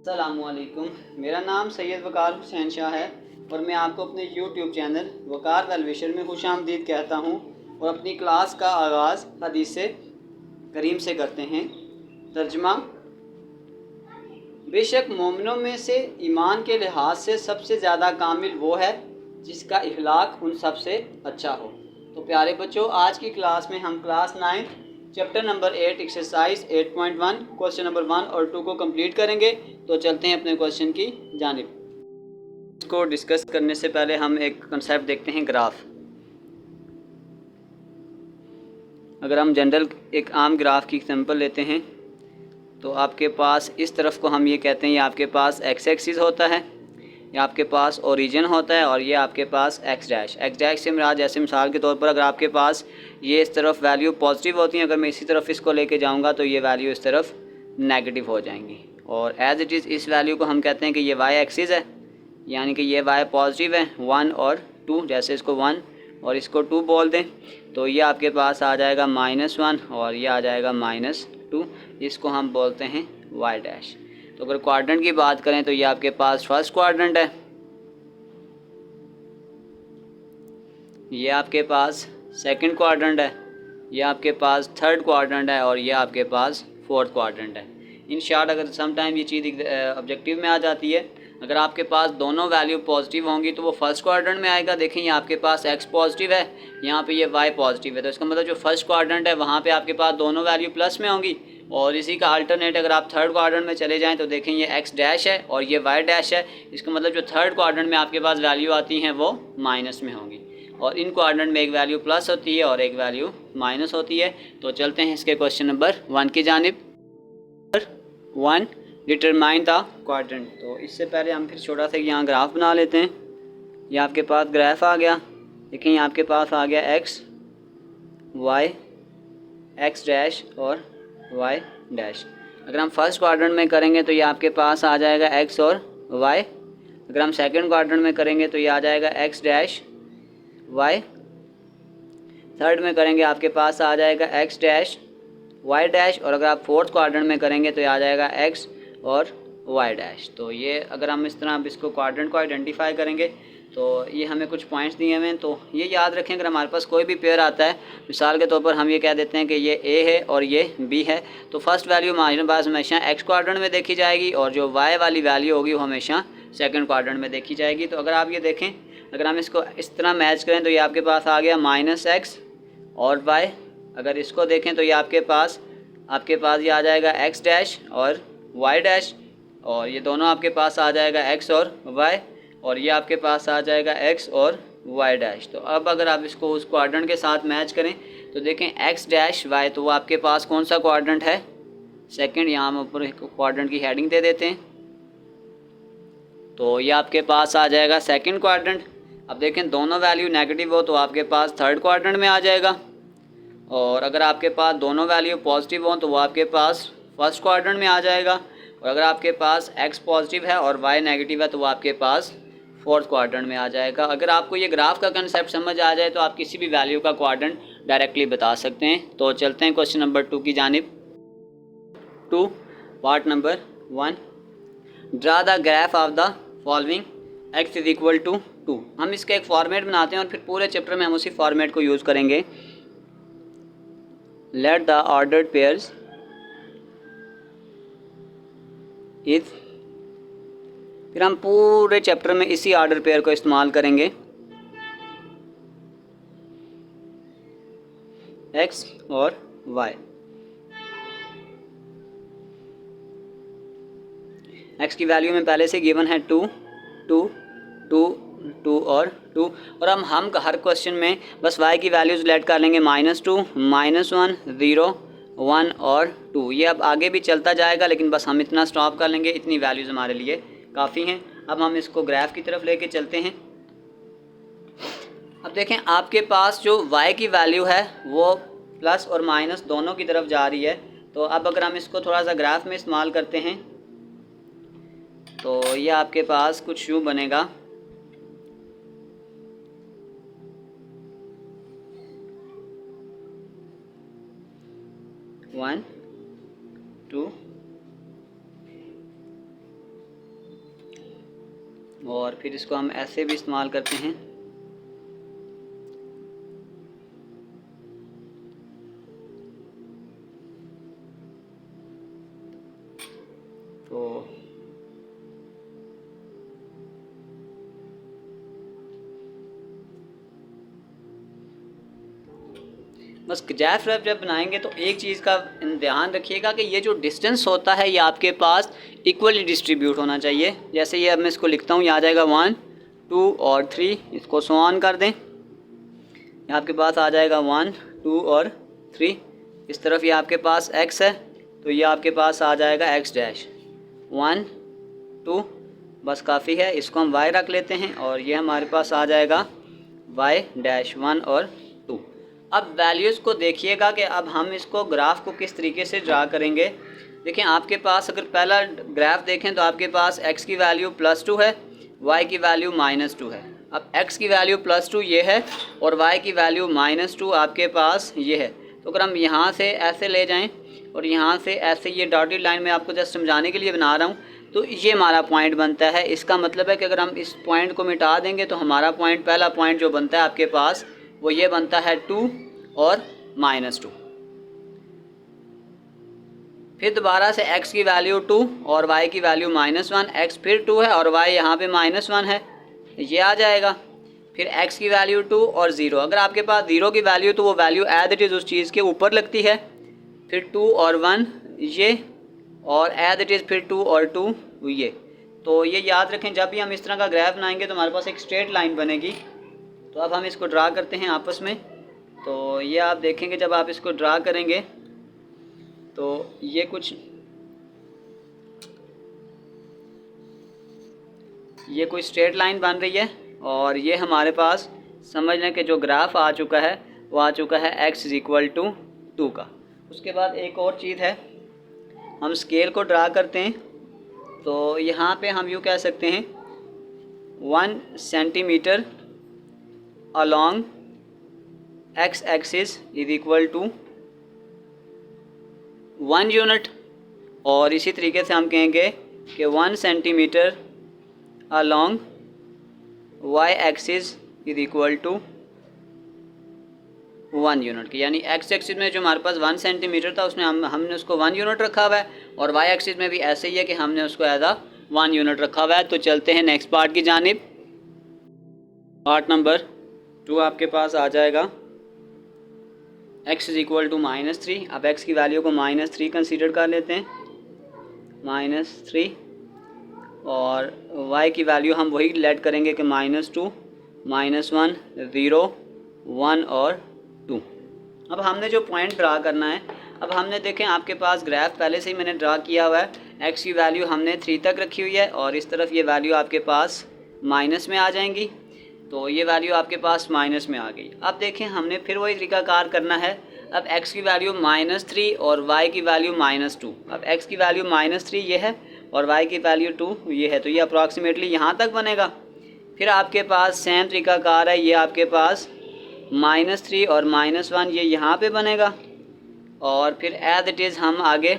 अस्सलामुअलैकुम। मेरा नाम सैयद वकार हुसैन शाह है और मैं आपको अपने यूट्यूब चैनल वकार वेलविशर में खुशामदीद कहता हूँ। और अपनी क्लास का आगाज़ हदीस करीम से करते हैं। तर्जमा। बेशक मोमिनों में से ईमान के लिहाज से सबसे ज़्यादा कामिल वो है जिसका इखलाक उन सब से अच्छा हो। तो प्यारे बच्चों, आज की क्लास में हम class 9 chapter number 8 exercise 8.1 question number 1 और 2 को कंप्लीट करेंगे। तो चलते हैं अपने क्वेश्चन की जानिब। इसको डिस्कस करने से पहले हम एक कंसेप्ट देखते हैं, ग्राफ। अगर हम जनरल एक आम ग्राफ की एग्जांपल लेते हैं तो आपके पास इस तरफ को हम ये कहते हैं, ये आपके पास एक्स एक्सिस होता है, ये आपके पास ओरिजिन होता है और ये आपके पास एक्स डैश से मुराद, जैसे मिसाल के तौर पर अगर आपके पास ये इस तरफ वैल्यू पॉजिटिव होती है, अगर मैं इसी तरफ इसको लेके जाऊंगा तो ये वैल्यू इस तरफ नेगेटिव हो जाएंगी। और एज इट इज़ इस वैल्यू को हम कहते हैं कि ये वाई एक्सिस है, यानी कि ये वाई पॉजिटिव है 1 और 2, जैसे इसको 1 और इसको 2 बोल दें तो ये आपके पास आ जाएगा -1 और ये आ जाएगा -2, इसको हम बोलते हैं वाई डैश। तो अगर क्वाड्रेंट की बात करें तो ये आपके पास फर्स्ट क्वाड्रेंट है, ये आपके पास सेकंड क्वाड्रेंट है, ये आपके पास थर्ड क्वाड्रेंट है और ये आपके पास फोर्थ क्वाड्रेंट है। इन शॉर्ट, अगर समटाइम ये चीज़ ऑब्जेक्टिव में आ जाती है, अगर आपके पास दोनों वैल्यू पॉजिटिव होंगी तो वो फर्स्ट क्वाड्रेंट में आएगा। देखें ये आपके पास एक्स पॉजिटिव है, यहाँ पे ये वाई पॉजिटिव है, तो इसका मतलब जो फर्स्ट क्वाड्रेंट है वहाँ पे आपके पास दोनों वैल्यू प्लस में होंगी। और इसी का अल्टरनेट अगर आप थर्ड क्वाड्रेंट में चले जाएं तो देखें ये एक्स डैश है और ये वाई डैश है, इसका मतलब जो थर्ड क्वाड्रेंट में आपके पास वैल्यू आती हैं वो माइनस में होंगी। और इन क्वाड्रेंट में एक वैल्यू प्लस होती है और एक वैल्यू माइनस होती है। तो चलते हैं इसके क्वेश्चन नंबर 1 की जानिब। 1 डिटरमाइन द क्वाड्रेंट। तो इससे पहले हम फिर छोटा सा यहाँ ग्राफ बना लेते हैं। ये आपके पास ग्राफ आ गया, देखें ये आपके पास आ गया एक्स वाई एक्स डैश और वाई डैश। अगर हम फर्स्ट क्वाड्रेंट में करेंगे तो ये आपके पास आ जाएगा एक्स और वाई। अगर हम सेकंड क्वाड्रेंट में करेंगे तो ये आ जाएगा एक्स डैश वाई। थर्ड में करेंगे आपके पास आ जाएगा एक्स डैश वाई डैश। और अगर आप फोर्थ क्वाड्रेंट में करेंगे तो ये आ जाएगा एक्स और वाई डैश। तो ये अगर हम इस तरह अब इसको क्वाड्रेंट को आइडेंटिफाई करेंगे तो ये हमें कुछ पॉइंट्स दिए हुए हैं। तो ये याद रखें, अगर हमारे पास कोई भी पेयर आता है, मिसाल के तौर पर हम ये कह देते हैं कि ये ए है और ये बी है, तो फर्स्ट वैल्यू हमारे पास हमेशा एक्स क्वाड्रेंट में देखी जाएगी और जो वाई वाली वैल्यू होगी वो हमेशा सेकंड क्वाड्रेंट में देखी जाएगी। तो अगर आप ये देखें, अगर हम इसको इस तरह मैच करें तो ये आपके पास आ गया -x और y। अगर इसको देखें तो ये आपके पास ये आ जाएगा x डैश और y डैश, और ये दोनों आपके पास आ जाएगा x और y, और ये आपके पास आ जाएगा x और y डैश। तो अब अगर आप इसको उस क्वाड्रेंट के साथ मैच करें तो देखें x डैश y, तो वो आपके पास कौन सा क्वाड्रेंट है? सेकंड। यहाँ हम ऊपर क्वाड्रेंट की हेडिंग दे देते हैं, तो ये आपके पास आ जाएगा सेकंड क्वाड्रेंट। अब देखें दोनों वैल्यू नेगेटिव हो तो आपके पास थर्ड क्वाड्रेंट में आ जाएगा, और अगर आपके पास दोनों वैल्यू पॉजिटिव हो तो वो आपके पास फर्स्ट क्वाड्रेंट में आ जाएगा, और अगर आपके पास x पॉजिटिव है और y नेगेटिव है तो वो आपके पास फोर्थ क्वाड्रेंट में आ जाएगा। अगर आपको ये ग्राफ का कंसेप्ट समझ आ जाए तो आप किसी भी वैल्यू का क्वाड्रेंट डायरेक्टली बता सकते हैं। तो चलते हैं क्वेश्चन नंबर 2 की जानिब। 2 part number 1, draw the graph of the following x is equal to 2। हम इसका एक फॉर्मेट बनाते हैं और फिर पूरे चैप्टर में हम उसी फॉर्मेट को यूज़ करेंगे। Let the ordered pairs is, फिर हम पूरे चैप्टर में इसी ऑर्डर पेयर को इस्तेमाल करेंगे। x और y। x की वैल्यू में पहले से गिवन है 2 2 2 2 और 2, और हम हर क्वेश्चन में बस y की वैल्यूज़ लेट कर लेंगे -2 -1 0 1 और 2। ये अब आगे भी चलता जाएगा लेकिन बस हम इतना स्टॉप कर लेंगे, इतनी वैल्यूज़ हमारे लिए काफ़ी हैं। अब हम इसको ग्राफ की तरफ लेके चलते हैं। अब देखें आपके पास जो y की वैल्यू है वो प्लस और माइनस दोनों की तरफ जा रही है। तो अब अगर हम इसको थोड़ा सा ग्राफ में इस्तेमाल करते हैं तो ये आपके पास कुछ यूँ बनेगा। वन 2 और फिर इसको हम ऐसे भी इस्तेमाल करते हैं। तो बस जैफ रैप जब बनाएंगे तो एक चीज़ का ध्यान रखिएगा कि ये जो डिस्टेंस होता है ये आपके पास इक्वली डिस्ट्रीब्यूट होना चाहिए। जैसे ये अब मैं इसको लिखता हूँ, ये आ जाएगा 1 2 और 3, इसको सो ऑन कर दें, ये आपके पास आ जाएगा 1 2 और 3। इस तरफ ये आपके पास x है तो ये आपके पास आ जाएगा x डैश 1 2, बस काफ़ी है। इसको हम y रख लेते हैं और ये हमारे पास आ जाएगा y डैश 1 और 2। अब वैल्यूज़ को देखिएगा कि अब हम इसको ग्राफ को किस तरीके से ड्रा करेंगे। देखें आपके पास अगर पहला ग्राफ देखें तो आपके पास x की वैल्यू +2 है, y की वैल्यू -2 है। अब x की वैल्यू +2 ये है और y की वैल्यू -2 आपके पास ये है। तो अगर हम यहाँ से ऐसे ले जाएं और यहाँ से ऐसे, ये डॉटेड लाइन में आपको जस्ट समझाने के लिए बना रहा हूँ, तो ये हमारा पॉइंट बनता है। इसका मतलब है कि अगर हम इस पॉइंट को मिटा देंगे तो हमारा पॉइंट, पहला पॉइंट जो बनता है आपके पास वो ये बनता है 2 और -2। फिर दोबारा से x की वैल्यू 2 और y की वैल्यू -1, x फिर 2 है और y यहाँ पे -1 है, ये आ जाएगा। फिर x की वैल्यू 2 और 0, अगर आपके पास 0 की वैल्यू तो वो वैल्यू एज इट इज़ उस चीज़ के ऊपर लगती है। फिर 2 और 1 ये, और एज इट इज़ फिर 2 और 2 ये। तो ये याद रखें, जब भी हम इस तरह का ग्राफ बनाएंगे तो हमारे पास एक स्ट्रेट लाइन बनेगी। तो अब हम इसको ड्रा करते हैं आपस में। तो ये आप देखेंगे जब आप इसको ड्रा करेंगे तो ये कोई स्ट्रेट लाइन बन रही है और ये हमारे पास समझ लें कि जो ग्राफ आ चुका है वो आ चुका है x = 2 का। उसके बाद एक और चीज़ है, हम स्केल को ड्रा करते हैं तो यहाँ पे हम यूँ कह सकते हैं 1 centimetre along x axis = 1 unit, और इसी तरीके से हम कहेंगे कि 1 centimetre along y axis = 1 unit की। यानी x एक्सिस में जो हमारे पास 1 सेंटीमीटर था उसने हमने उसको 1 यूनिट रखा हुआ है, और y एक्सिस में भी ऐसे ही है कि हमने उसको एज 1 यूनिट रखा हुआ है। तो चलते हैं नेक्स्ट पार्ट की जानिब। पार्ट नंबर 2 आपके पास आ जाएगा x = -3। अब x की वैल्यू को -3 कंसीडर कर लेते हैं, -3, और y की वैल्यू हम वही लेट करेंगे कि -2 -1 0 1 और 2। अब हमने जो पॉइंट ड्रा करना है, अब हमने देखें आपके पास ग्राफ पहले से ही मैंने ड्रा किया हुआ है। x की वैल्यू हमने 3 तक रखी हुई है और इस तरफ ये वैल्यू आपके पास माइनस में आ जाएंगी। तो ये वैल्यू आपके पास माइनस में आ गई। अब देखें हमने फिर वही तरीकाकार करना है। अब x की वैल्यू -3 और y की वैल्यू -2। अब x की वैल्यू -3 ये है और y की वैल्यू 2 ये है, तो ये अप्रॉक्सीमेटली यहाँ तक बनेगा। फिर आपके पास सेम तरीकाकार है, ये आपके पास -3 और -1 ये यहाँ पे बनेगा, और फिर एज इट इज़ हम आगे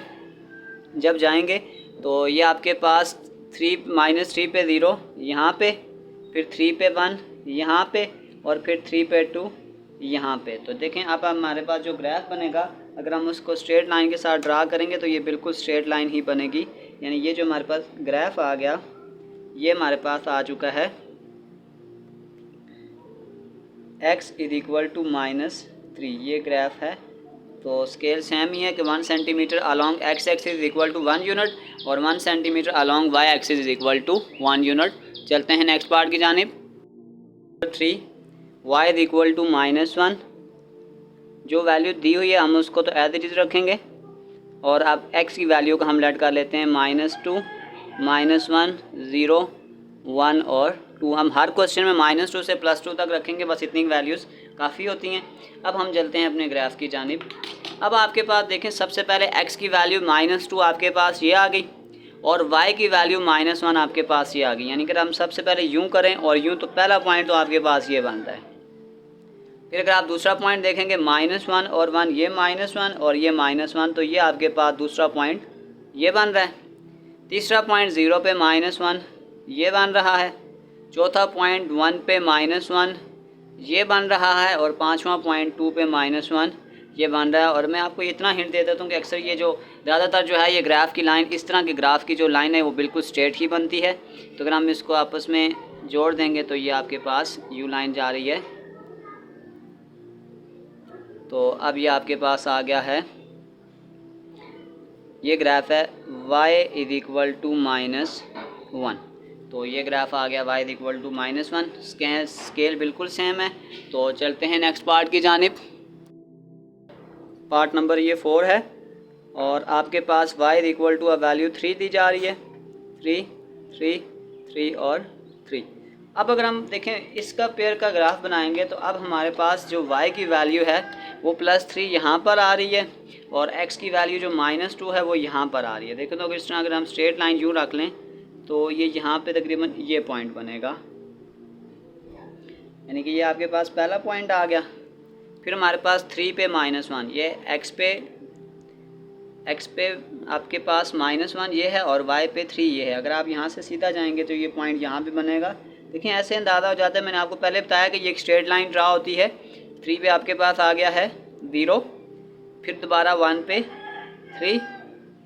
जब जाएंगे तो ये आपके पास -3 पे 0 यहाँ पे, फिर 3 पे 1 यहाँ पे, और फिर 3 पे 2 यहाँ पे। तो देखें अब हमारे पास जो ग्राफ बनेगा, अगर हम उसको स्ट्रेट लाइन के साथ ड्रा करेंगे तो ये बिल्कुल स्ट्रेट लाइन ही बनेगी। यानी ये जो हमारे पास ग्राफ आ गया, ये हमारे पास आ चुका है x = -3, ये ग्राफ है। तो स्केल सेम ही है कि 1 centimetre along x axis = 1 unit और 1 centimetre along y axis = 1 unit. चलते हैं नेक्स्ट पार्ट की जानिब। 3 y = -1, जो वैल्यू दी हुई है हम उसको तो एज इट इज़ रखेंगे, और अब x की वैल्यू को हम लेट कर लेते हैं -2 -1 0 1 और 2। हम हर क्वेश्चन में -2 से +2 तक रखेंगे, बस इतनी वैल्यूज़ काफ़ी होती हैं। अब हम चलते हैं अपने ग्राफ की जानिब। अब आपके पास देखें सबसे पहले x की वैल्यू -2 आपके पास ये आ गई और y की वैल्यू -1 आपके पास ये आ गई। यानी कि हम सबसे पहले यूँ करें और यूँ, तो पहला पॉइंट तो आपके पास ये बनता है। फिर अगर आप दूसरा पॉइंट देखेंगे -1 और 1, ये -1 और ये -1, तो ये आपके पास दूसरा पॉइंट ये बन रहा है। तीसरा पॉइंट 0 पे -1 ये बन रहा है, चौथा पॉइंट 1 पे -1 ये बन रहा है, और पाँचवा पॉइंट 2 पे -1 ये बन रहा है। और मैं आपको इतना हिंट दे देता हूँ कि अक्सर ये जो ज़्यादातर जो है ये ग्राफ की लाइन, इस तरह के ग्राफ की जो लाइन है वो बिल्कुल स्ट्रेट ही बनती है। तो अगर हम इसको आपस में जोड़ देंगे तो ये आपके पास यू लाइन जा रही है। तो अब ये आपके पास आ गया है, ये ग्राफ है y इज इक्वल टू -1। तो ये ग्राफ आ गया y is equal to -1। Scale बिल्कुल सेम है। तो चलते हैं नेक्स्ट पार्ट की जानिब। पार्ट नंबर ये 4 है, और आपके पास y is equal to value 3 दी जा रही है, 3 3 3 और 3। अब अगर हम देखें इसका पेयर का ग्राफ बनाएंगे तो अब हमारे पास जो y की वैल्यू है वो +3 यहाँ पर आ रही है, और x की वैल्यू जो -2 है वो यहाँ पर आ रही है। देखें तो इस तरह अगर हम स्ट्रेट लाइन यूँ रख लें तो ये यहाँ पे तकरीबन ये पॉइंट बनेगा, यानी कि ये आपके पास पहला पॉइंट आ गया। फिर हमारे पास 3 पे -1, ये x पे आपके पास -1 ये है, और y पे 3 ये है। अगर आप यहाँ से सीधा जाएंगे तो ये पॉइंट यहाँ पे बनेगा। देखिए ऐसे अंदाज़ा हो जाता है, मैंने आपको पहले बताया कि ये एक स्ट्रेट लाइन ड्रा होती है। 3 पे आपके पास आ गया है 0, फिर दोबारा 1 पे 3,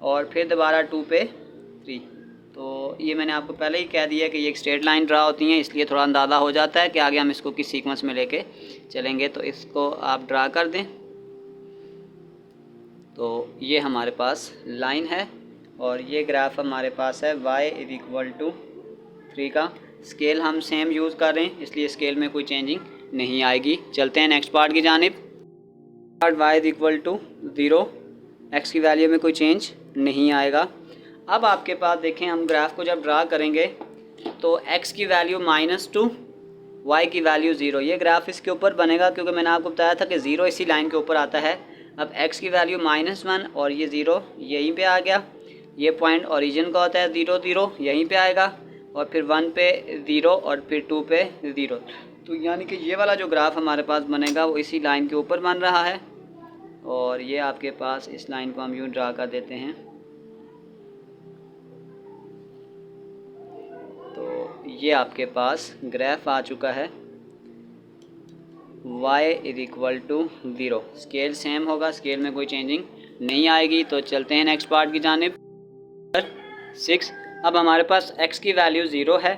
और फिर दोबारा 2 पे 3। तो ये मैंने आपको पहले ही कह दिया कि ये एक स्ट्रेट लाइन ड्रा होती हैं, इसलिए थोड़ा अंदाज़ा हो जाता है कि आगे हम इसको किस सीक्वेंस में लेके चलेंगे। तो इसको आप ड्रा कर दें। तो ये हमारे पास लाइन है, और ये ग्राफ हमारे पास है y इज इक्वल टू 3 का। स्केल हम सेम यूज़ कर रहे हैं, इसलिए स्केल में कोई चेंजिंग नहीं आएगी। चलते हैं नेक्स्ट पार्ट की जानिब। Part y is equal to 0, x की वैल्यू में कोई चेंज नहीं आएगा। अब आपके पास देखें, हम ग्राफ को जब ड्रा करेंगे तो x की वैल्यू -2, y की वैल्यू 0, ये ग्राफ इसके ऊपर बनेगा, क्योंकि मैंने आपको बताया था कि 0 इसी लाइन के ऊपर आता है। अब x की वैल्यू -1 और ये 0 यहीं पे आ गया। ये पॉइंट ओरिजिन का होता है 0 0, यहीं पे आएगा, और फिर 1 पे 0 और फिर 2 पे 0। तो यानी कि ये वाला जो ग्राफ हमारे पास बनेगा वो इसी लाइन के ऊपर बन रहा है। और ये आपके पास इस लाइन को हम यूँ ड्रा कर देते हैं। तो ये आपके पास ग्राफ आ चुका है y is equal to 0। Scale same होगा, स्केल में कोई चेंजिंग नहीं आएगी। तो चलते हैं नेक्स्ट पार्ट की जानिब। 6, अब हमारे पास x की वैल्यू 0 है।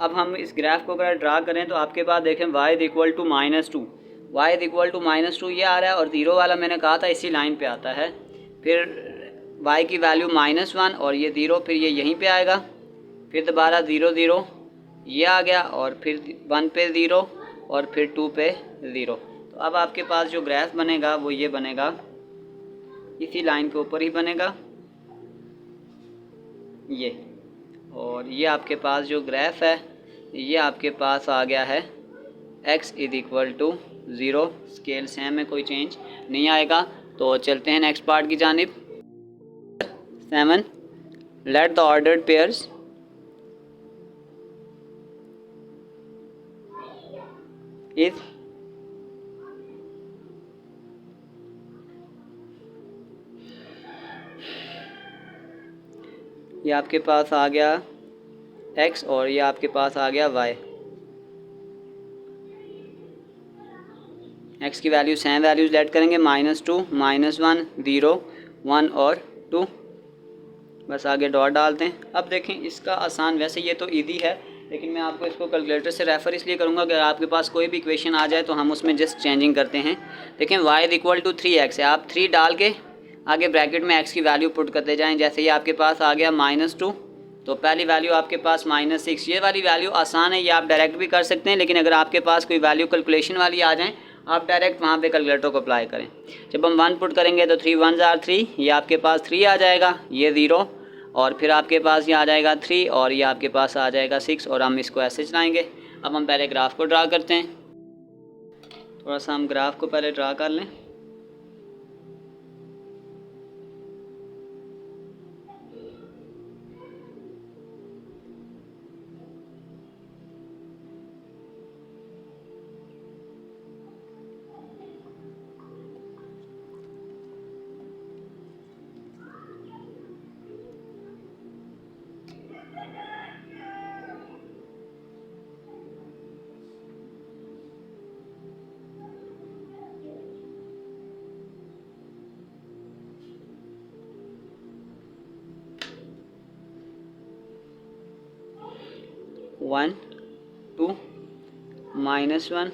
अब हम इस ग्राफ को अगर ड्रा करें तो आपके पास देखें y is equal to -2, y is equal to -2 ये आ रहा है, और 0 वाला मैंने कहा था इसी लाइन पे आता है। फिर y की वैल्यू -1 और ये 0, फिर ये यहीं पे आएगा, फिर दोबारा 0 0 ये आ गया, और फिर 1 पे 0 और फिर 2 पे 0। तो अब आपके पास जो ग्राफ बनेगा वो ये बनेगा, इसी लाइन के ऊपर ही बनेगा ये। और ये आपके पास जो ग्राफ है ये आपके पास आ गया है x is equal to 0। Scale same में कोई चेंज नहीं आएगा। तो चलते हैं नेक्स्ट पार्ट की जानिब। 7, late the ordered pairs is ये आपके पास आ गया x, और ये आपके पास आ गया y। x की वैल्यू सेम वैल्यूज लेट करेंगे, -2 -1 0 1 और 2। बस आगे डॉट डालते हैं। अब देखें इसका आसान, वैसे ये तो ईजी है, लेकिन मैं आपको इसको कैलकुलेटर से रेफ़र इसलिए करूँगा अगर आपके पास कोई भी इक्वेशन आ जाए तो हम उसमें जस्ट चेंजिंग करते हैं। देखें y is equal to 3x है, आप 3 डाल के आगे ब्रैकेट में x की वैल्यू पुट करते जाएं। जैसे ये आपके पास आ गया -2, तो पहली वैल्यू आपके पास -6। ये वाली वैल्यू आसान है, ये आप डायरेक्ट भी कर सकते हैं, लेकिन अगर आपके पास कोई वैल्यू कैलकुलेशन वाली आ जाए आप डायरेक्ट वहाँ पे कैलकुलेटर को अप्लाई करें। जब हम 1 पुट करेंगे तो 3 1 आर 3, ये आपके पास 3 आ जाएगा, ये 0, और फिर आपके पास ये आ जाएगा 3, और ये आपके पास आ जाएगा 6, और हम इसको ऐसे चलाएँगे। अब हम पहले ग्राफ को ड्रा करते हैं। थोड़ा सा हम ग्राफ को पहले ड्रा कर लें। 1 2 -1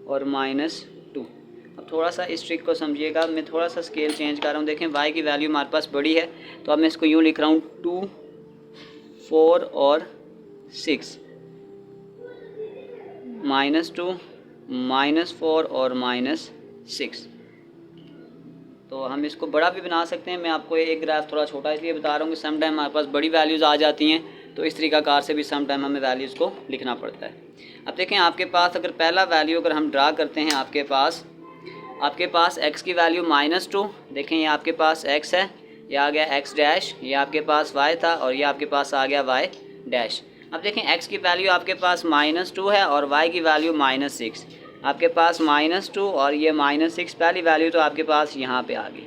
और -2। अब थोड़ा सा इस ट्रिक को समझिएगा, मैं थोड़ा सा स्केल चेंज कर रहा हूँ। देखें y की वैल्यू हमारे पास बड़ी है, तो अब मैं इसको यूँ लिख रहा हूँ 2 4 और 6, -2 -4 और -6। तो हम इसको बड़ा भी बना सकते हैं। मैं आपको एक ग्राफ थोड़ा छोटा इसलिए बता रहा हूँ कि सम टाइम हमारे पास बड़ी वैल्यूज़ आ जाती हैं, तो इस तरीक़ाकार से भी सम टाइम हमें वैल्यूज़ को लिखना पड़ता है। अब देखें आपके पास अगर पहला वैल्यू अगर हम ड्रा करते हैं, आपके पास x की वैल्यू -2, देखें ये आपके पास x है, ये आ गया x डैश, ये आपके पास y था और ये आपके पास आ गया y डैश। अब देखें x की वैल्यू आपके पास -2 है और y की वैल्यू -6। आपके पास -2 और ये -6 पहली वैल्यू तो आपके पास यहाँ पे आ गई।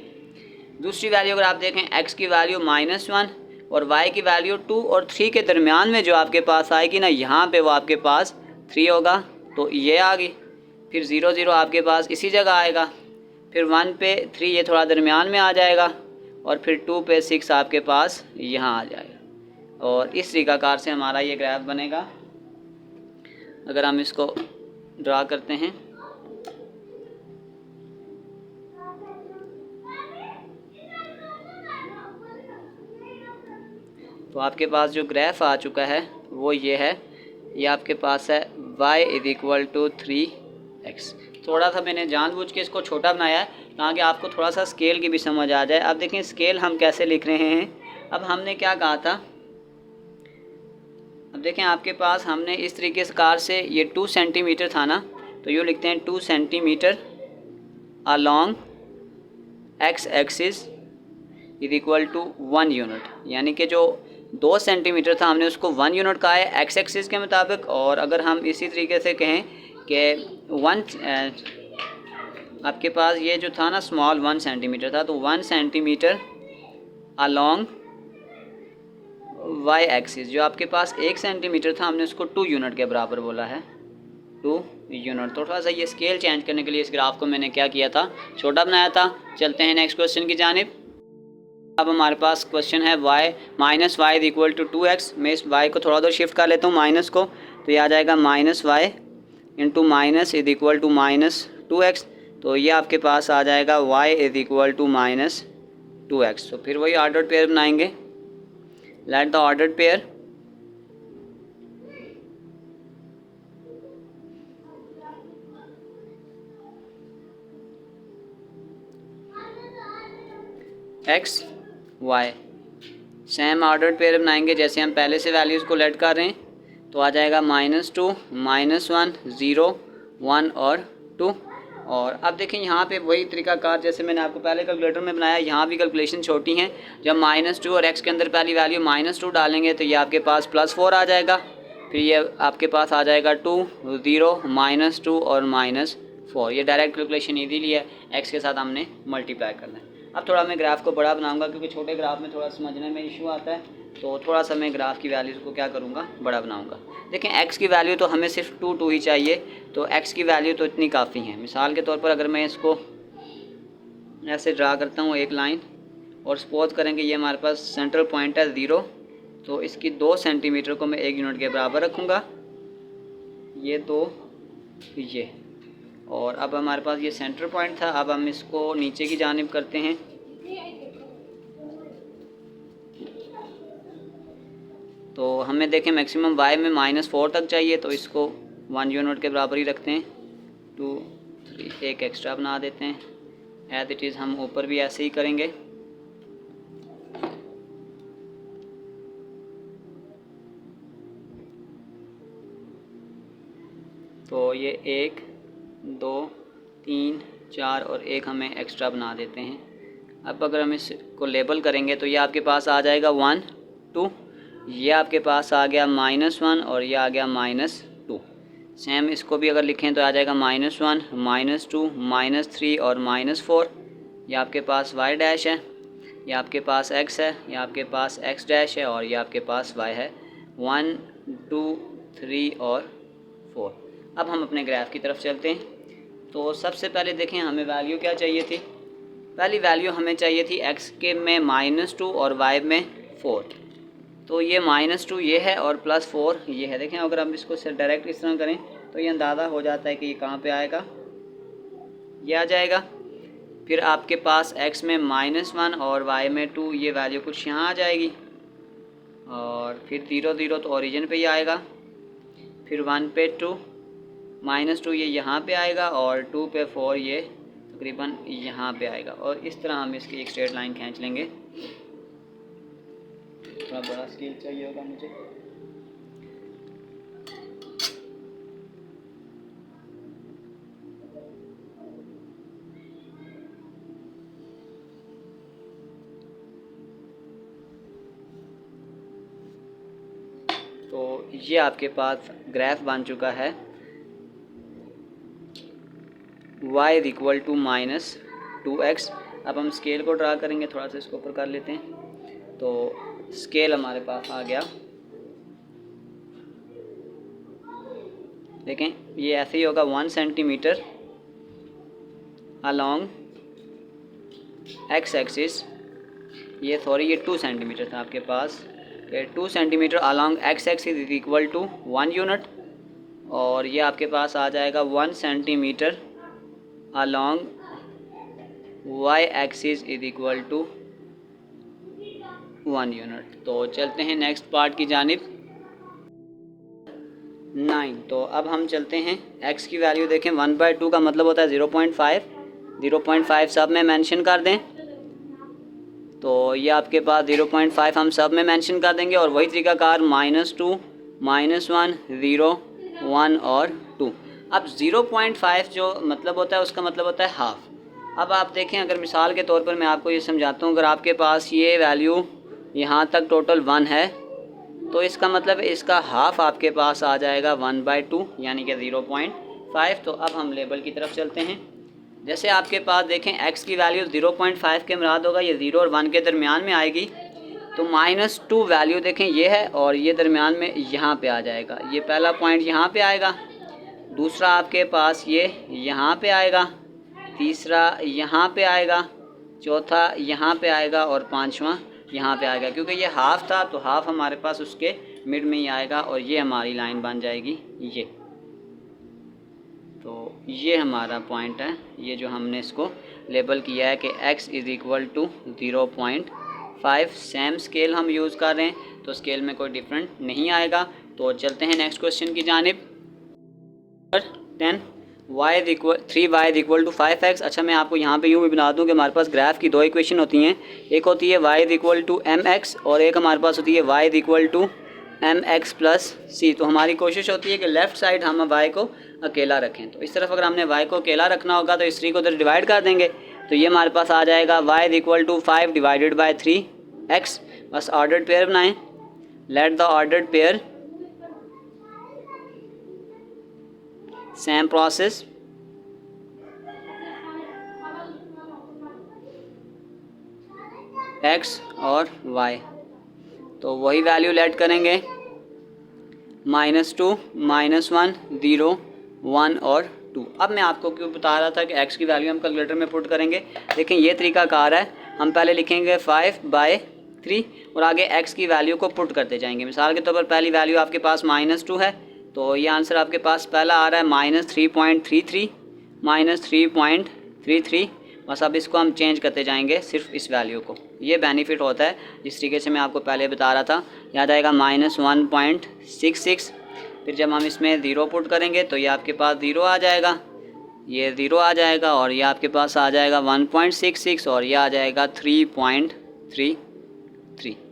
दूसरी वैल्यू अगर आप देखें x की वैल्यू -1 और y की वैल्यू 2 और 3 के दरमियान में जो आपके पास आएगी ना, यहाँ पे वो आपके पास 3 होगा, तो ये आ गई। फिर 0 0 आपके पास इसी जगह आएगा, फिर 1 पे 3 ये थोड़ा दरमियान में आ जाएगा और फिर 2 पे 6 आपके पास यहाँ आ जाएगा। और इस तरीक़ाकार से हमारा ये ग्राफ बनेगा। अगर हम इसको ड्रा करते हैं तो आपके पास जो ग्राफ आ चुका है वो ये है। ये आपके पास है y = 3x। थोड़ा सा मैंने जानबूझ के इसको छोटा बनाया है ताकि आपको थोड़ा सा स्केल की भी समझ आ जाए। अब देखें स्केल हम कैसे लिख रहे हैं। अब हमने क्या कहा था, अब देखें आपके पास हमने इस तरीके से कार से ये 2 सेंटीमीटर था ना, तो यूँ लिखते हैं 2 centimetre along x axis = 1 unit, यानी कि जो 2 सेंटीमीटर था हमने उसको 1 यूनिट कहा है x एक्सिस के मुताबिक। और अगर हम इसी तरीके से कहें कि आपके पास ये जो था ना स्मॉल 1 सेंटीमीटर था, तो 1 सेंटीमीटर अलॉन्ग y एक्सिस, जो आपके पास 1 सेंटीमीटर था हमने उसको 2 यूनिट के बराबर बोला है, 2 यूनिट। तो थोड़ा सा ये स्केल चेंज करने के लिए इस ग्राफ को मैंने क्या किया था, छोटा बनाया था। चलते हैं नेक्स्ट क्वेश्चन की जानिब। अब हमारे पास क्वेश्चन है y = 2x। मैं इस y को थोड़ा शिफ्ट कर लेता हूँ माइनस को, तो ये आ जाएगा -y = -2x। तो ये आपके पास आ जाएगा y = -2x। तो फिर वही ऑर्डर्ड पेयर बनाएंगे। Late the ordered pair x y, same ordered pair बनाएंगे जैसे हम पहले से वैल्यूज़ को लेट कर रहे हैं। तो आ जाएगा -2 -1 0 1 और 2। और अब देखें यहाँ पे वही तरीकाकार जैसे मैंने आपको पहले कैलकुलेटर में बनाया, यहाँ भी कैलकुलेशन छोटी हैं। जब -2 और x के अंदर पहली वैल्यू -2 डालेंगे तो ये आपके पास +4 आ जाएगा। फिर ये आपके पास आ जाएगा 2 0 -2 और -4। ये डायरेक्ट कैलकुलेशन इजीली है, x के साथ हमने मल्टीप्लाई करना है। अब थोड़ा मैं ग्राफ को बड़ा बनाऊंगा क्योंकि छोटे ग्राफ में थोड़ा समझने में इशू आता है, तो थोड़ा सा मैं ग्राफ की वैल्यूज़ को क्या करूँगा, बड़ा बनाऊंगा। देखें x की वैल्यू तो हमें सिर्फ 2 2 ही चाहिए, तो x की वैल्यू तो इतनी काफ़ी है। मिसाल के तौर पर अगर मैं इसको ऐसे ड्रा करता हूँ एक लाइन, और सपोज करेंगे ये हमारे पास सेंट्रल पॉइंट है 0, तो इसकी 2 सेंटीमीटर को मैं 1 यूनिट के बराबर रखूँगा, ये 2 ये। और अब हमारे पास ये सेंटर पॉइंट था। अब हम इसको नीचे की जानिब करते हैं, तो हमें देखें मैक्सिमम y में -4 तक चाहिए, तो इसको 1 यूनिट के बराबर ही रखते हैं। 2 3 एक एक्स्ट्रा बना देते हैं, एज इट इज़ हम ऊपर भी ऐसे ही करेंगे। तो ये 1 2 3 4 और एक हमें एक्स्ट्रा बना देते हैं। अब अगर हम इसको लेबल करेंगे तो ये आपके पास आ जाएगा 1 2, ये आपके पास आ गया -1 और ये आ गया -2। सेम इसको भी अगर लिखें तो आ जाएगा -1 -2 -3 और -4। ये आपके पास y डैश है, ये आपके पास x है, ये आपके पास x डैश है और ये आपके पास y है 1 2 3 और 4। अब हम अपने ग्राफ की तरफ चलते हैं। तो सबसे पहले देखें हमें वैल्यू क्या चाहिए थी। पहली वैल्यू हमें चाहिए थी x के में -2 और y में 4। तो ये -2 ये है और +4 ये है। देखें अगर हम इसको डायरेक्ट इस तरह करें तो ये अंदाज़ा हो जाता है कि ये कहाँ पे आएगा, ये आ जाएगा। फिर आपके पास x में -1 और y में 2, ये वैल्यू कुछ यहाँ आ जाएगी। और फिर 0 0 तो ओरिजिन पे ही आएगा। फिर 1 पे 2, -2 ये यहाँ पे आएगा और 2 पे 4 ये तकरीबन यहाँ पे आएगा। और इस तरह हम इसकी एक स्ट्रेट लाइन खींच लेंगे। थोड़ा बड़ा स्केल चाहिए होगा मुझे। तो ये आपके पास ग्राफ बन चुका है y इक्वल टू -2x। अब हम स्केल को ड्रा करेंगे, थोड़ा सा इसको ऊपर कर लेते हैं। तो स्केल हमारे पास आ गया। देखें ये ऐसे ही होगा 1 सेंटीमीटर अलॉन्ग x एक्सिस। ये सॉरी ये 2 सेंटीमीटर था आपके पास। ये 2 centimetre along x axis is equal to 1 unit. और ये आपके पास आ जाएगा 1 centimetre along y axis is equal to 1 unit. तो चलते हैं नेक्स्ट पार्ट की जानिब 9। तो अब हम चलते हैं x की वैल्यू देखें। 1/2 का मतलब होता है 0.5। 0.5 सब में मेंशन कर दें। तो ये आपके पास 0.5 हम सब में मेंशन कर देंगे। और वही तरीकाकार -2, -1, 0, 1 और 2। अब 0.5 जो मतलब होता है उसका मतलब होता है हाफ़। अब आप देखें, अगर मिसाल के तौर पर मैं आपको ये समझाता हूँ, अगर आपके पास ये वैल्यू यहाँ तक टोटल 1 है तो इसका मतलब इसका हाफ़ आपके पास आ जाएगा 1/2 यानी कि 0.5। तो अब हम लेबल की तरफ चलते हैं। जैसे आपके पास देखें x की वैल्यू 0.5 के मुराद होगा ये 0 और 1 के दरमियान में आएगी। तो -2 वैल्यू देखें ये है और ये दरमियान में यहाँ पे आ जाएगा। ये पहला पॉइंट यहाँ पे आएगा, दूसरा आपके पास ये यहाँ पे आएगा, तीसरा यहाँ पे आएगा, चौथा यहाँ पे आएगा और पांचवा यहाँ पे आएगा। क्योंकि ये हाफ़ था तो हाफ़ हमारे पास उसके मिड में ही आएगा और ये हमारी लाइन बन जाएगी ये। तो ये हमारा पॉइंट है, ये जो हमने इसको लेबल किया है कि x is equal to 0.5। Same scale हम यूज़ कर रहे हैं तो स्केल में कोई डिफरेंट नहीं आएगा। तो चलते हैं नेक्स्ट क्वेश्चन की जानिब 10। 3y is equal to 5x। अच्छा मैं आपको यहाँ पे यूँ भी बना दूँ कि हमारे पास ग्राफ की दो इक्वेशन होती हैं। एक होती है y is equal to mx और एक हमारे पास होती है y is equal to mx plus c। तो हमारी कोशिश होती है कि लेफ़्ट साइड हम y को अकेला रखें। तो इस तरफ अगर हमने y को अकेला रखना होगा तो इस 3 को उधर डिवाइड कर देंगे। तो ये हमारे पास आ जाएगा y is equal to 5 divided by 3x। बस ऑर्डर्ड पेयर बनाएं। Let the ordered pair same process. x और y, तो वही वैल्यू लेट करेंगे -2, -1, 0, 1 और 2। अब मैं आपको क्यों बता रहा था कि x की वैल्यू हम कैलकुलेटर में पुट करेंगे। देखें ये तरीका कार है, हम पहले लिखेंगे 5/3 और आगे x की वैल्यू को पुट करते जाएंगे। मिसाल के तौर पर पहली वैल्यू आपके पास -2 है तो ये आंसर आपके पास पहला आ रहा है -3.33, -3.33। बस अब इसको हम चेंज करते जाएंगे सिर्फ इस वैल्यू को। ये बेनिफिट होता है जिस तरीके से मैं आपको पहले बता रहा था। याद आएगा -1.66। फिर जब हम इसमें 0 पुट करेंगे तो ये आपके पास 0 आ जाएगा, ये 0 आ जाएगा और ये आपके पास आ जाएगा 1.66 और ये आ जाएगा 3.33।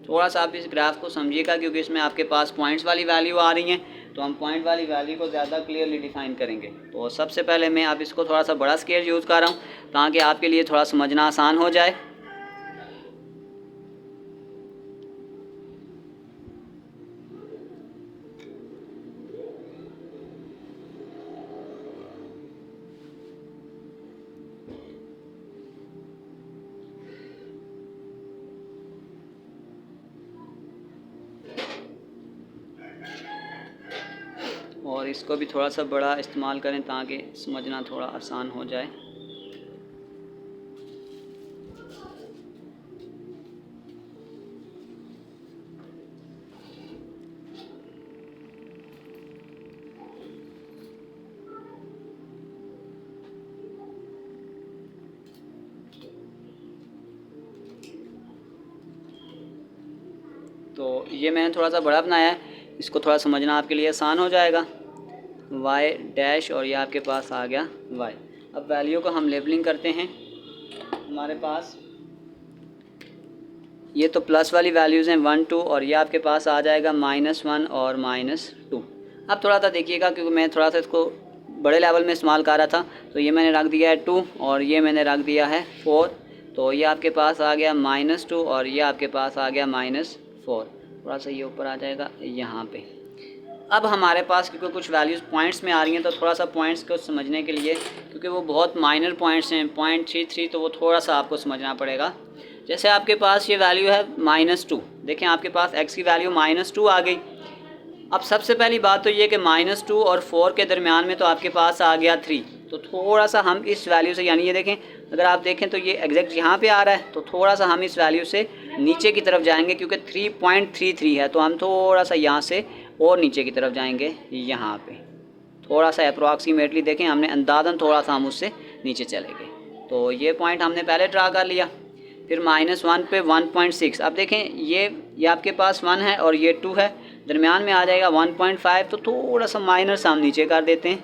थोड़ा सा आप इस ग्राफ को समझिएगा क्योंकि इसमें आपके पास पॉइंट्स वाली वैल्यू आ रही हैं तो हम पॉइंट वाली वैल्यू को ज़्यादा क्लियरली डिफाइन करेंगे। तो सबसे पहले मैं आप इसको थोड़ा सा बड़ा स्केल यूज़ कर रहा हूँ ताकि आपके लिए थोड़ा समझना आसान हो जाए। और इसको भी थोड़ा सा बड़ा इस्तेमाल करें ताकि समझना थोड़ा आसान हो जाए। तो ये मैंने थोड़ा सा बड़ा बनाया है, इसको थोड़ा समझना आपके लिए आसान हो जाएगा। y डैश और ये आपके पास आ गया y। अब वैल्यू को हम लेबलिंग करते हैं। हमारे पास ये तो प्लस वाली वैल्यूज़ हैं 1 2, और ये आपके पास आ जाएगा -1 और -2। अब थोड़ा सा देखिएगा, क्योंकि मैं थोड़ा सा इसको बड़े लेवल में इस्तेमाल कर रहा था, तो ये मैंने रख दिया है 2 और ये मैंने रख दिया है 4। तो ये आपके पास आ गया -2 और ये आपके पास आ गया -4। थोड़ा सा ये ऊपर आ जाएगा यहाँ पे। अब हमारे पास क्योंकि कुछ वैल्यूज़ पॉइंट्स में आ रही हैं, तो थोड़ा सा पॉइंट्स को समझने के लिए, क्योंकि वो बहुत माइनर पॉइंट्स हैं 0.33, तो वो थोड़ा सा आपको समझना पड़ेगा। जैसे आपके पास ये वैल्यू है -2, देखें आपके पास x की वैल्यू -2 आ गई। अब सबसे पहली बात तो ये कि -2 और 4 के दरमियान में तो आपके पास आ गया 3। तो थोड़ा सा हम इस वैल्यू से, यानी ये देखें, अगर आप देखें तो ये एग्जैक्ट यहाँ पे आ रहा है, तो थोड़ा सा हम इस वैल्यू से नीचे की तरफ जाएंगे, क्योंकि 3.33 है, तो हम थोड़ा सा यहाँ से और नीचे की तरफ जाएंगे यहाँ पे, थोड़ा सा अप्रॉक्सीमेटली देखें, हमने अंदाज़न थोड़ा सा हम उससे नीचे चले गए। तो ये पॉइंट हमने पहले ड्रा कर लिया। फिर -1 पे 1.6। अब देखें ये आपके पास 1 है और ये 2 है, दरमियान में आ जाएगा 1.5, तो थोड़ा सा माइनर सा हम नीचे कर देते हैं,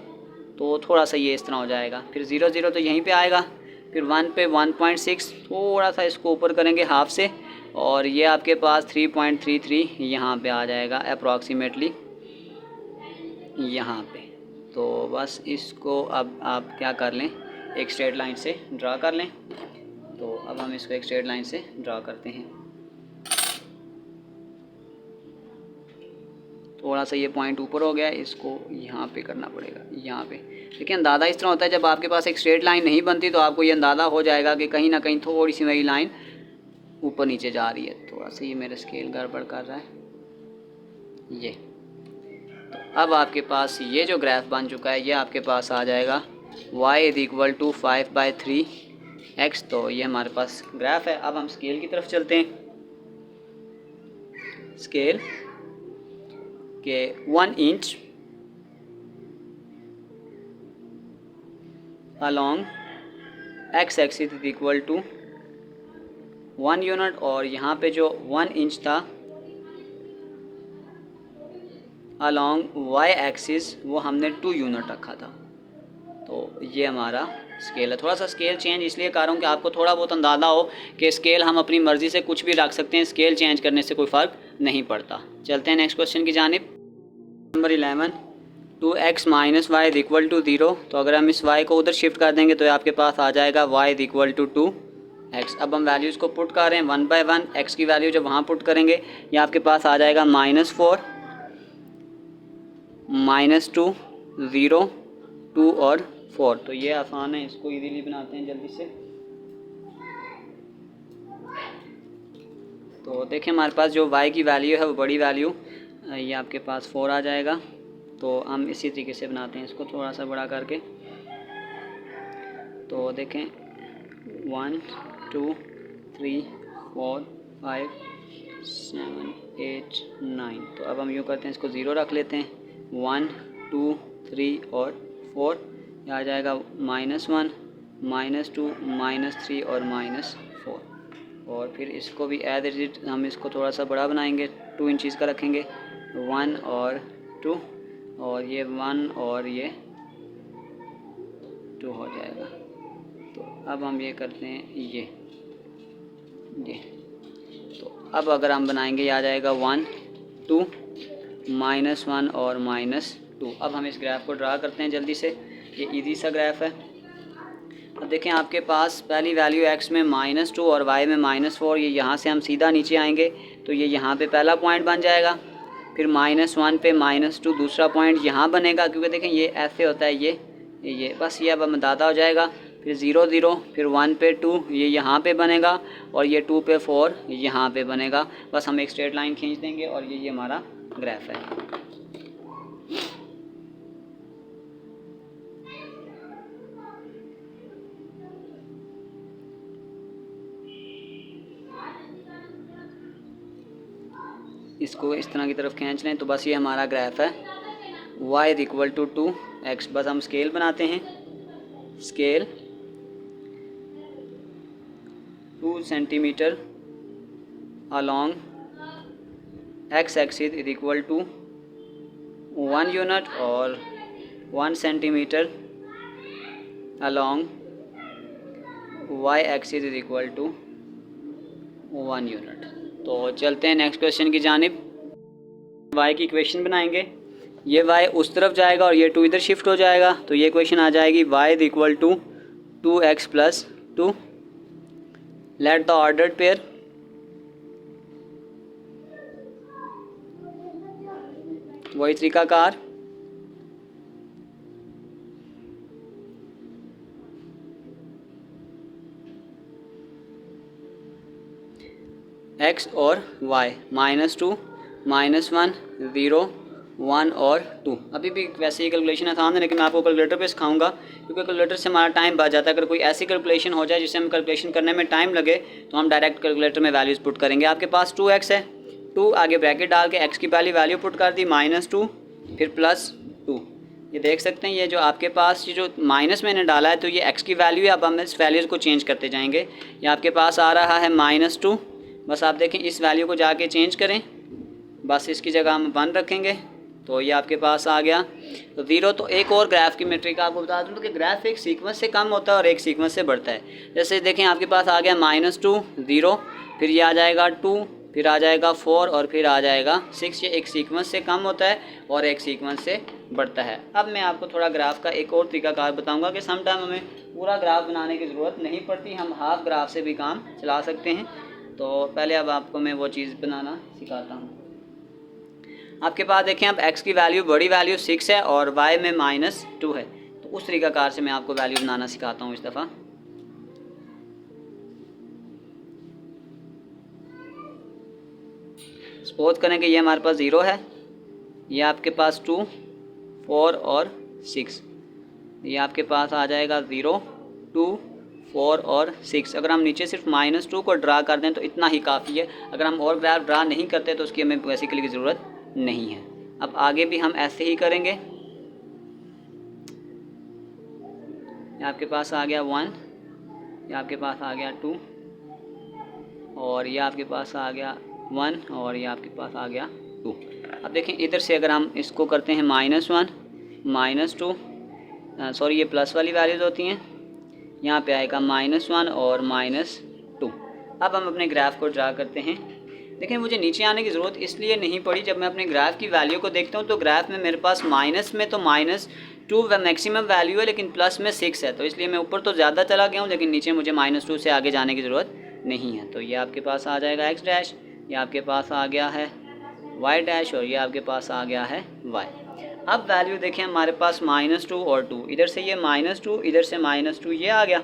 तो थोड़ा सा ये इस तरह हो जाएगा। फिर 0 0 तो यहीं पे आएगा। फिर 1 पे 1.6, थोड़ा सा इसको ऊपर करेंगे हाफ से, और ये आपके पास 3.33 यहाँ पे आ जाएगा अप्रॉक्सीमेटली यहाँ पे। तो बस इसको अब आप क्या कर लें, एक स्ट्रेट लाइन से ड्रा कर लें। तो अब हम इसको एक स्ट्रेट लाइन से ड्रा करते हैं। थोड़ा सा ये पॉइंट ऊपर हो गया, इसको यहाँ पे करना पड़ेगा, यहाँ पे। देखिए अंदाज़ा इस तरह होता है, जब आपके पास एक स्ट्रेट लाइन नहीं बनती तो आपको ये अंदाज़ा हो जाएगा कि कहीं ना कहीं थोड़ी सी मेरी लाइन ऊपर नीचे जा रही है। थोड़ा सा ये मेरा स्केल गड़बड़ कर रहा है ये। तो अब आपके पास ये जो ग्राफ बन चुका है, ये आपके पास आ जाएगा y = 5/3x। तो ये हमारे पास ग्राफ है। अब हम स्केल की तरफ चलते हैं। स्केल के 1 inch along x axis = 1 unit, और यहाँ पे जो 1 इंच था along y एक्सिस वो हमने 2 यूनिट रखा था। तो ये हमारा स्केल है। थोड़ा सा स्केल चेंज इसलिए कर रहा हूँ कि आपको थोड़ा बहुत अंदाज़ा हो कि स्केल हम अपनी मर्ज़ी से कुछ भी रख सकते हैं, स्केल चेंज करने से कोई फ़र्क नहीं पड़ता। चलते हैं नेक्स्ट क्वेश्चन की जानिब। Number 11, 2x - y = 0। तो अगर हम इस y को उधर शिफ्ट कर देंगे तो आपके पास आ जाएगा y = 2x। अब हम वैल्यूज़ को पुट कर रहे हैं 1 बाय 1। x की वैल्यू जब वहाँ पुट करेंगे, ये आपके पास आ जाएगा -4 -2 0 2 और 4। तो ये आसान है, इसको इजीली बनाते हैं जल्दी से। तो देखें हमारे पास जो y की वैल्यू है वो बड़ी वैल्यू, ये आपके पास 4 आ जाएगा। तो हम इसी तरीके से बनाते हैं इसको थोड़ा सा बड़ा करके। तो देखें 1 2 3 4 5 7 8 9। तो अब हम यूँ करते हैं, इसको 0 रख लेते हैं। 1 2 3 और 4, यह आ जाएगा -1 -2 -3 और -4। और फिर इसको भी एज इट हम इसको थोड़ा सा बड़ा बनाएंगे, 2 इंचज़ का रखेंगे। 1 और 2, और ये 1 और ये 2 हो जाएगा। तो अब हम ये करते हैं ये। तो अब अगर हम बनाएंगे, ये आ जाएगा 1 2 -1 और -2। अब हम इस ग्राफ को ड्रा करते हैं जल्दी से, ये इजी सा ग्राफ है। अब देखें आपके पास पहली वैल्यू x में -2 और y में -4, ये यहाँ से हम सीधा नीचे आएंगे तो ये यहाँ पे पहला पॉइंट बन जाएगा। फिर -1 पे -2 दूसरा पॉइंट यहाँ बनेगा, क्योंकि देखें ये ऐसे होता है ये बस ये अब अंदाज़ा हो जाएगा। फिर 0 0, फिर 1 पे 2 ये यहाँ पे बनेगा, और ये 2 पे 4 यहाँ पे बनेगा। बस हम एक स्ट्रेट लाइन खींच देंगे और ये हमारा ग्राफ है। इसको इस तरह की तरफ खींच लें तो बस ये हमारा ग्राफ है। y = 2x। बस हम स्केल बनाते हैं। Scale 2 centimetre along x axis is equal to 1 unit और 1 centimetre along y axis is equal to 1 unit. तो चलते हैं नेक्स्ट क्वेश्चन की जानिब। वाई की इक्वेशन बनाएंगे। ये वाई उस तरफ जाएगा और ये 2 इधर शिफ्ट हो जाएगा, तो ये इक्वेशन आ जाएगी y is equal to 2x plus 2। Let the ordered pair वही तरीकाकार। x और y -2 -1 0 1 और 2। अभी भी वैसे ही कैलकुलेशन आसान है, लेकिन मैं आपको कैलकुलेटर पे सिखाऊंगा, क्योंकि कैलकुलेटर से हमारा टाइम बच जाता है। अगर कोई ऐसी कैलकुलेशन हो जाए जिससे हम कैलकुलेशन करने में टाइम लगे, तो हम डायरेक्ट कैलकुलेटर में वैल्यूज़ पुट करेंगे। आपके पास 2x है, 2 आगे ब्रैकेट डाल के x की पहली वैल्यू पुट कर दी -2 फिर +2। ये देख सकते हैं, ये जो आपके पास ये जो माइनस मैंने डाला है, तो ये x की वैल्यू है। अब हम इस वैल्यूज़ को चेंज करते जाएंगे। ये आपके पास आ रहा है -2, बस आप देखें इस वैल्यू को जाके चेंज करें, बस इसकी जगह हम 1 रखेंगे, तो ये आपके पास आ गया। तो 0। तो एक और ग्राफ की मेट्रिक आपको बता दूँ कि ग्राफ एक सीक्वेंस से कम होता है और एक सीक्वेंस से बढ़ता है। जैसे देखें आपके पास आ गया -2 0, फिर ये आ जाएगा 2, फिर आ जाएगा 4 और फिर आ जाएगा 6। ये एक सीक्वेंस से कम होता है और एक सीक्वेंस से बढ़ता है। अब मैं आपको थोड़ा ग्राफ का एक और तरीकाकार बताऊंगा कि सम टाइम हमें पूरा ग्राफ बनाने की ज़रूरत नहीं पड़ती, हम हाफ ग्राफ से भी काम चला सकते हैं। तो पहले अब आपको मैं वो चीज़ बनाना सिखाता हूँ। आपके पास देखें अब x की वैल्यू बड़ी वैल्यू 6 है और y में -2 है, तो उस तरीकाकार से मैं आपको वैल्यू बनाना सिखाता हूँ इस दफ़ा। सपोज करें कि ये हमारे पास 0 है, ये आपके पास 2 4 और 6, ये आपके पास आ जाएगा 0 2 4 और 6। अगर हम नीचे सिर्फ -2 को ड्रा कर दें तो इतना ही काफ़ी है। अगर हम और ग्राफ ड्रा नहीं करते तो उसकी हमें बेसिकली की ज़रूरत नहीं है। अब आगे भी हम ऐसे ही करेंगे। ये आपके पास आ गया 1, ये आपके पास आ गया 2 और ये आपके पास आ गया 1 और ये आपके पास आ गया 2। अब देखें इधर से अगर हम इसको करते हैं -1 -2, सॉरी ये प्लस वाली वैल्यूज़ होती हैं, यहाँ पे आएगा -1 और -2। अब हम अपने ग्राफ को ड्रा करते हैं। देखें मुझे नीचे आने की ज़रूरत इसलिए नहीं पड़ी, जब मैं अपने ग्राफ की वैल्यू को देखता हूँ तो ग्राफ में मेरे पास माइनस में तो -2 मैक्सिमम वैल्यू है, लेकिन प्लस में 6 है, तो इसलिए मैं ऊपर तो ज़्यादा चला गया हूँ, लेकिन नीचे मुझे -2 से आगे जाने की ज़रूरत नहीं है। तो ये आपके पास आ जाएगा x डैश, ये आपके पास आ गया है y डैश और ये आपके पास आ गया है y। अब वैल्यू देखें हमारे पास -2 और 2, इधर से ये -2 इधर से -2 ये आ गया,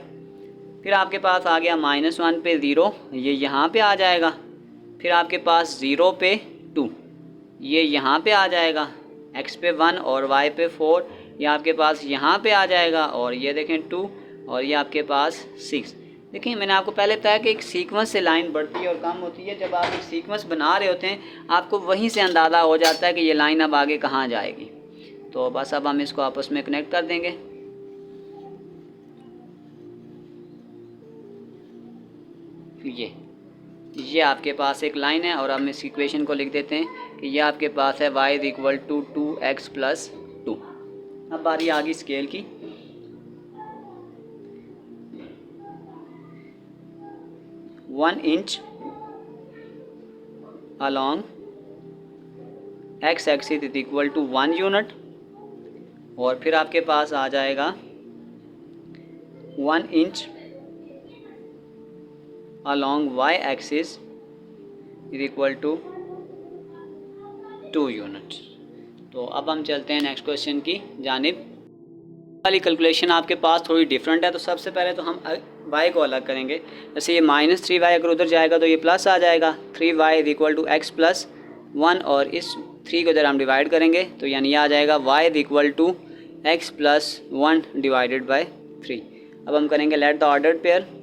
फिर आपके पास आ गया -1 पे 0, ये यहाँ पे आ जाएगा, फिर आपके पास 0 पे 2, ये यहाँ पे आ जाएगा, x पे 1 और y पे 4, ये आपके पास यहाँ पे आ जाएगा, और ये देखें 2 और ये आपके पास 6। देखिए मैंने आपको पहले बताया कि एक सीक्वेंस से लाइन बढ़ती है और कम होती है। जब आप एक सीक्वेंस बना रहे होते हैं आपको वहीं से अंदाज़ा हो जाता है कि ये लाइन अब आगे कहाँ जाएगी। तो बस अब हम इसको आपस में कनेक्ट कर देंगे। ये आपके पास एक लाइन है और हम इस इक्वेशन को लिख देते हैं कि ये आपके पास है y equal to 2x plus 2। अब बारी आ गई स्केल की। One inch along x axis is equal to 1 unit, और फिर आपके पास आ जाएगा 1 inch along y axis is equal to 2 unit. तो अब हम चलते हैं नेक्स्ट क्वेश्चन की जानिब। वाली कैलकुलेशन आपके पास थोड़ी डिफरेंट है, तो सबसे पहले तो हम y को अलग करेंगे। जैसे ये -3y अगर उधर जाएगा तो ये प्लस आ जाएगा, 3y is equal to x plus 1, और इस 3 को इधर हम डिवाइड करेंगे तो यानी ये आ जाएगा y is equal to x plus 1 divided by 3। अब हम करेंगे let the ordered pair.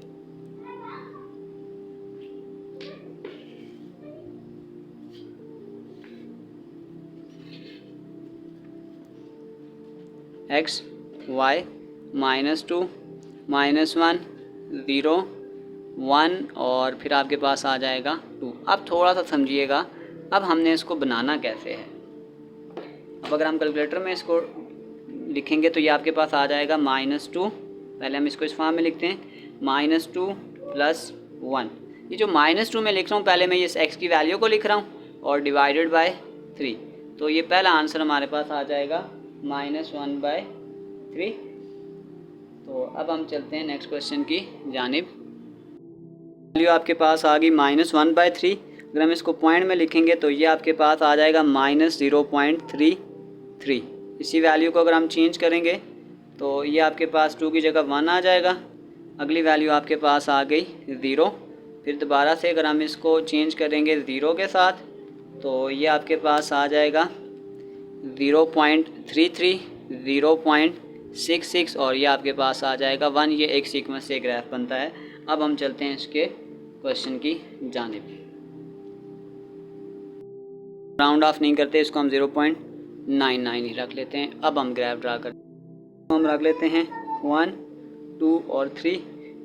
x y -2 -1 0 1 और फिर आपके पास आ जाएगा 2। अब थोड़ा सा समझिएगा, अब हमने इसको बनाना कैसे है। अब अगर हम कैलकुलेटर में इसको लिखेंगे तो ये आपके पास आ जाएगा -2, पहले हम इसको इस फॉर्म में लिखते हैं, -2 + 1। ये जो -2 में लिख रहा हूँ, पहले मैं ये x की वैल्यू को लिख रहा हूँ और डिवाइडेड बाय 3, तो ये पहला आंसर हमारे पास आ जाएगा -1/3। तो अब हम चलते हैं नेक्स्ट क्वेश्चन की जानिब। वैल्यू आपके पास आ गई -1/3। अगर हम इसको पॉइंट में लिखेंगे तो ये आपके पास आ जाएगा -0.33। इसी वैल्यू को अगर हम चेंज करेंगे तो ये आपके पास 2 की जगह 1 आ जाएगा। अगली वैल्यू आपके पास आ गई 0। फिर दोबारा से अगर हम इसको चेंज करेंगे 0 के साथ तो ये आपके पास आ जाएगा 0.33, 0.66 और ये आपके पास आ जाएगा 1। ये एक सीक्वेंस से ग्राफ बनता है। अब हम चलते हैं इसके क्वेश्चन की जानिब। राउंड ऑफ नहीं करते, इसको हम 0.99 ही रख लेते हैं। अब हम ग्राफ ड्रा करते हैं, तो हम रख लेते हैं 1, 2 और 3,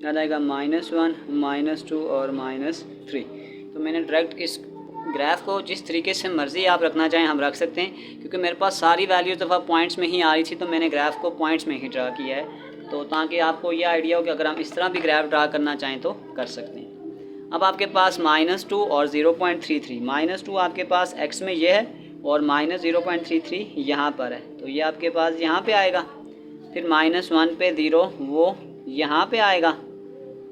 आ जाएगा -1, -2 और -3। तो मैंने डायरेक्ट इस ग्राफ को जिस तरीके से मर्ज़ी आप रखना चाहें हम रख सकते हैं, क्योंकि मेरे पास सारी वैल्यूज़ दफ़ा पॉइंट्स में ही आ रही थी, तो मैंने ग्राफ को पॉइंट्स में ही ड्रा किया है, तो ताकि आपको ये आइडिया हो कि अगर हम इस तरह भी ग्राफ ड्रा करना चाहें तो कर सकते हैं। अब आपके पास -2 और 0.33, -2 आपके पास x में ये है और -0.33 यहाँ पर है, तो ये आपके पास यहाँ पे आएगा। फिर -1 पे 0 वो यहाँ पे आएगा,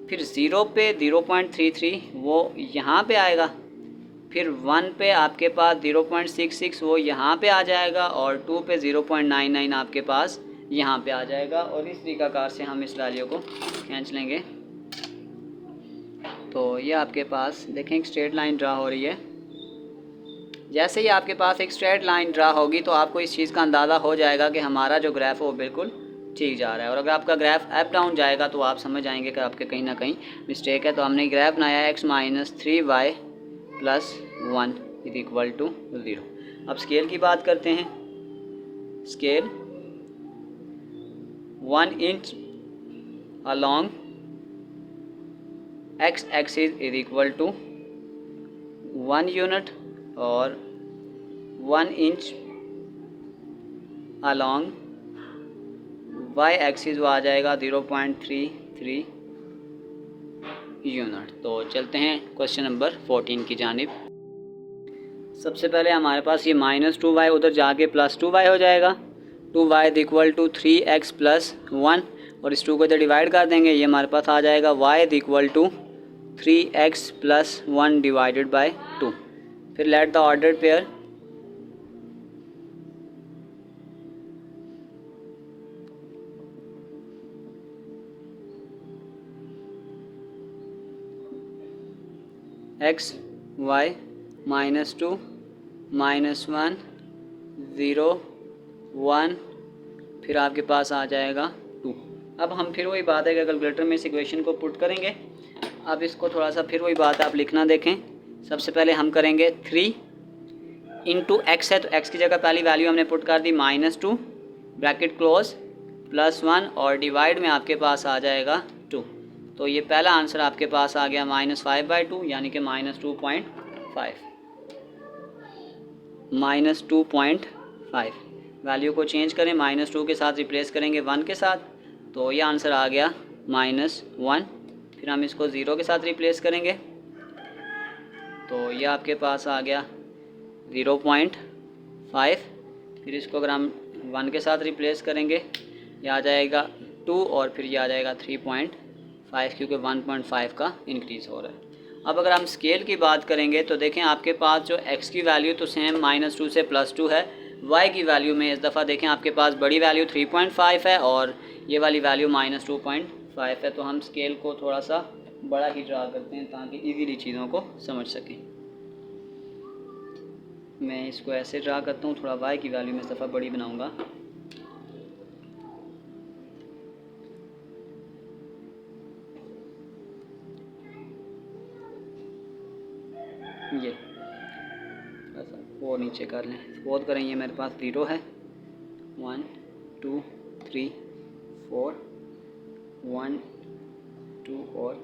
फिर 0 पे 0.33 वो यहाँ पे आएगा, फिर 1 पे आपके पास 0.66 वो यहाँ पे आ जाएगा और 2 पे 0.99 आपके पास यहाँ पे आ जाएगा। और इस तरीक़ाकार से हम इस वैल्यू को खींच लेंगे तो ये आपके पास देखें एक स्ट्रेट लाइन ड्रा हो रही है। जैसे ही आपके पास एक स्ट्रेट लाइन ड्रा होगी तो आपको इस चीज़ का अंदाज़ा हो जाएगा कि हमारा जो ग्राफ है वो बिल्कुल ठीक जा रहा है। और अगर आपका ग्राफ अप डाउन जाएगा तो आप समझ आएंगे कि आपके कहीं ना कहीं मिस्टेक है। तो हमने ग्राफ बनाया है x - 3y + 1 = 0। अब स्केल की बात करते हैं। Scale 1 inch along x axis = 1 unit और 1 इंच along y एक्सिस वो आ जाएगा 0.33 यूनिट। तो चलते हैं क्वेश्चन नंबर 14 की जानिब। सबसे पहले हमारे पास ये -2y उधर जाके +2y हो जाएगा। 2y = 3x + 1 और इस 2 को इधर डिवाइड कर देंगे, ये हमारे पास आ जाएगा y = 3x + 1 / 2। फिर late the ordered pair x y -2 -1 0 1 फिर आपके पास आ जाएगा 2। अब हम फिर वही बात है कि कैलकुलेटर में इस इक्वेशन को पुट करेंगे। अब इसको थोड़ा सा फिर वही बात आप लिखना देखें। सबसे पहले हम करेंगे 3 × x है तो x की जगह पहली वैल्यू हमने पुट कर दी -2 ब्रैकेट क्लोज +1 और डिवाइड में आपके पास आ जाएगा 2। तो ये पहला आंसर आपके पास आ गया -5/2 यानी कि -2.5। वैल्यू को चेंज करें, -2 के साथ रिप्लेस करेंगे 1 के साथ, तो ये आंसर आ गया -1। फिर हम इसको 0 के साथ रिप्लेस करेंगे तो ये आपके पास आ गया 0.5। फिर इसको अगर हम 1 के साथ रिप्लेस करेंगे ये आ जाएगा 2 और फिर ये आ जाएगा 3.5 क्योंकि 1.5 का इंक्रीज़ हो रहा है। अब अगर हम स्केल की बात करेंगे तो देखें आपके पास जो x की वैल्यू तो सेम -2 से +2 है, y की वैल्यू में इस दफ़ा देखें आपके पास बड़ी वैल्यू 3.5 है और ये वाली वैल्यू -2.5 है। तो हम स्केल को थोड़ा सा बड़ा ही ड्रा करते हैं ताकि इजीली चीज़ों को समझ सकें। मैं इसको ऐसे ड्रा करता हूँ, थोड़ा y की वैल्यू में इस दफ़ा बड़ी बनाऊँगा। ये ऐसा 4 नीचे कर लें, 4 करें, ये मेरे पास 0 है, 1 2 3 4 1 2 और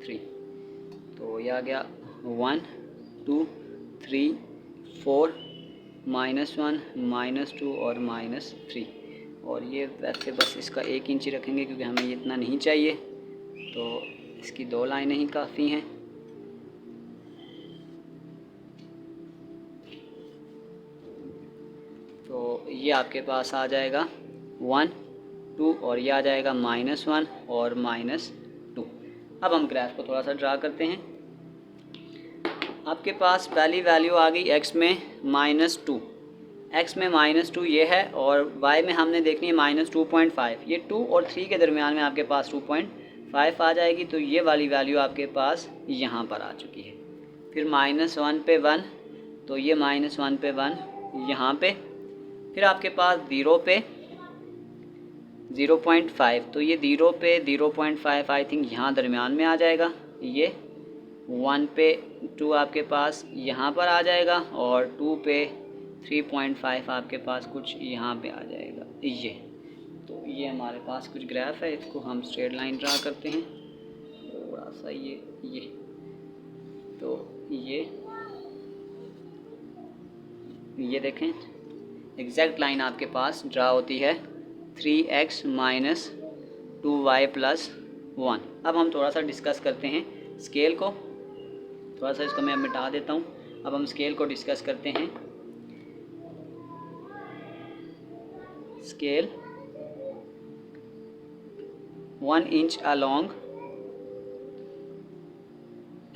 3। तो ये आ गया 1 2 3 4, -1, -2 और -3। और ये वैसे बस इसका 1 इंच ही रखेंगे क्योंकि हमें ये इतना नहीं चाहिए, तो इसकी 2 लाइनें ही काफ़ी हैं। तो ये आपके पास आ जाएगा 1, 2 और ये आ जाएगा -1 और -2। अब हम ग्राफ को थोड़ा सा ड्रा करते हैं। आपके पास पहली वैल्यू आ गई x में -2, x में -2 ये है, और y में हमने देखनी है -2.5। ये 2 और 3 के दरमियान में आपके पास 2.5 आ जाएगी, तो ये वाली वैल्यू आपके पास यहाँ पर आ चुकी है। फिर -1 पे 1, तो ये -1 पे 1 यहाँ पे। फिर आपके पास 0 पे 0.5, तो ये 0 पे 0.5 आई थिंक यहाँ दरमियान में आ जाएगा। ये 1 पे 2 आपके पास यहाँ पर आ जाएगा, और 2 पे 3.5 आपके पास कुछ यहाँ पे आ जाएगा ये। तो ये हमारे पास कुछ ग्राफ है, इसको हम स्ट्रेट लाइन ड्रा करते हैं थोड़ा सा। ये तो ये देखें, एग्जैक्ट लाइन आपके पास ड्रा होती है 3x - 2y + 1। अब हम थोड़ा सा डिस्कस करते हैं स्केल को। थोड़ा सा इसको मैं मिटा देता हूँ। अब हम स्केल को डिस्कस करते हैं। Scale 1 inch along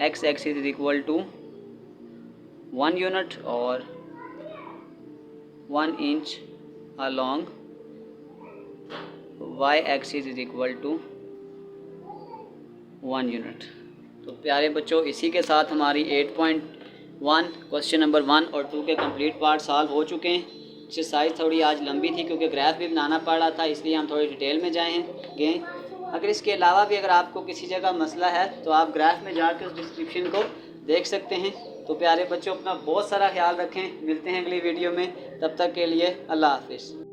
x axis = 1 unit, और 1 inch along y axis = 1 unit. तो प्यारे बच्चों, इसी के साथ हमारी 8.1 क्वेश्चन नंबर 1 और 2 के कंप्लीट पार्ट सॉल्व हो चुके हैं। एक्सरसाइज थोड़ी आज लंबी थी क्योंकि ग्राफ भी बनाना पड़ रहा था, इसलिए हम थोड़ी डिटेल में गए। अगर इसके अलावा भी अगर आपको किसी जगह मसला है तो आप ग्राफ में जाकर उस डिस्क्रिप्शन को देख सकते हैं। तो प्यारे बच्चों, अपना बहुत सारा ख्याल रखें। मिलते हैं अगली वीडियो में, तब तक के लिए अल्लाह हाफिज़।